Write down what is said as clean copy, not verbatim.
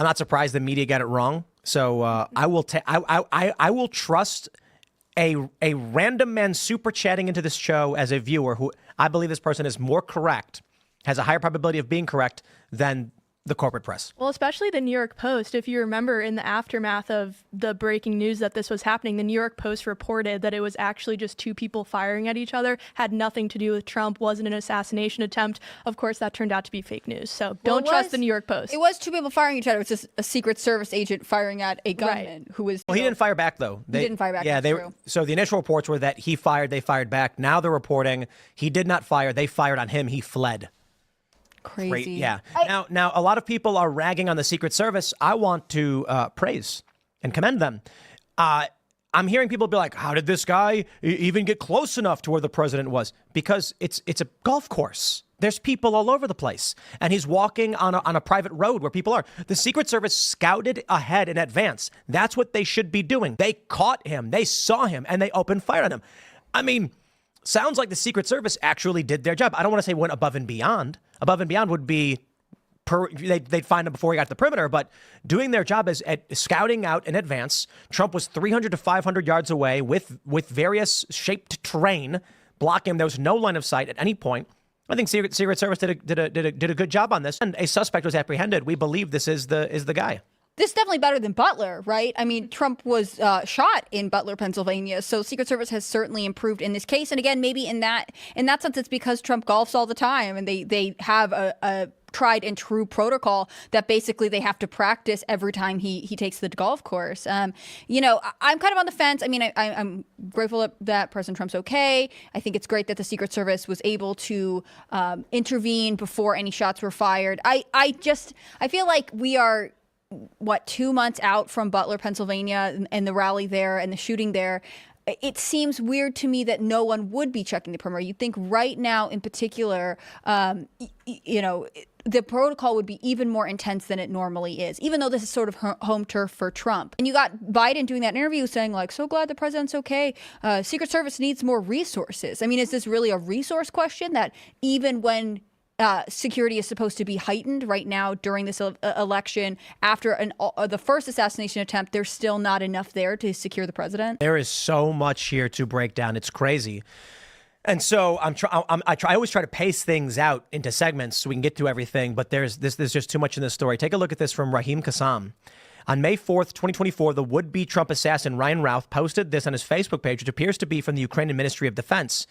I'm not surprised the media got it wrong. So I will trust a random man super chatting into this show as a viewer who I believe this person is more correct, has a higher probability of being correct than the corporate press. Well, especially the New York Post. If you remember, in the aftermath of the breaking news that this was happening, the New York Post reported that it was actually just two people firing at each other, had nothing to do with Trump, wasn't an assassination attempt. Of course, that turned out to be fake news. So don't trust the New York Post. It was two people firing each other. It was just a Secret Service agent firing at a gunman who was... Well, he didn't fire back, though. He didn't fire back. Yeah, true. So the initial reports were that he fired, they fired back. Now they're reporting he did not fire, they fired on him, he fled. Crazy. Yeah. Now, a lot of people are ragging on the Secret Service. I want to praise and commend them. I'm hearing people be like, how did this guy even get close enough to where the president was? Because it's a golf course. There's people all over the place. And he's walking on a private road where people are. The Secret Service scouted ahead in advance. That's what they should be doing. They caught him. They saw him and they opened fire on him. I mean, sounds like the Secret Service actually did their job. I don't want to say went above and beyond. Above and beyond would be they'd find him before he got to the perimeter, but doing their job is at scouting out in advance. Trump was 300 to 500 yards away with various shaped terrain blocking him. There was no line of sight at any point. I think Secret Service did a good job on this, and a suspect was apprehended. We believe this is the guy. This is definitely better than Butler, right? I mean, Trump was shot in Butler, Pennsylvania. So Secret Service has certainly improved in this case. And again, maybe in that sense, it's because Trump golfs all the time and they have a tried and true protocol that basically they have to practice every time he takes the golf course. You know, I'm kind of on the fence. I mean, I'm grateful that President Trump's okay. I think it's great that the Secret Service was able to intervene before any shots were fired. I feel like we are 2 months out from Butler, Pennsylvania, and the rally there and the shooting there. It seems weird to me that no one would be checking the perimeter. You'd think right now in particular, you know, the protocol would be even more intense than it normally is, even though this is sort of home turf for Trump. And you got Biden doing that interview saying, like, so glad the president's okay. Secret Service needs more resources. I mean, is this really a resource question that even when security is supposed to be heightened right now during this election after the first assassination attempt, there's still not enough there to secure the president? There is so much here to break down. It's crazy. And so I always try to pace things out into segments so we can get to everything. But there's just too much in this story. Take a look at this from Raheem Kassam. On May 4th, 2024, the would-be Trump assassin Ryan Routh posted this on his Facebook page, which appears to be from the Ukrainian Ministry of Defense.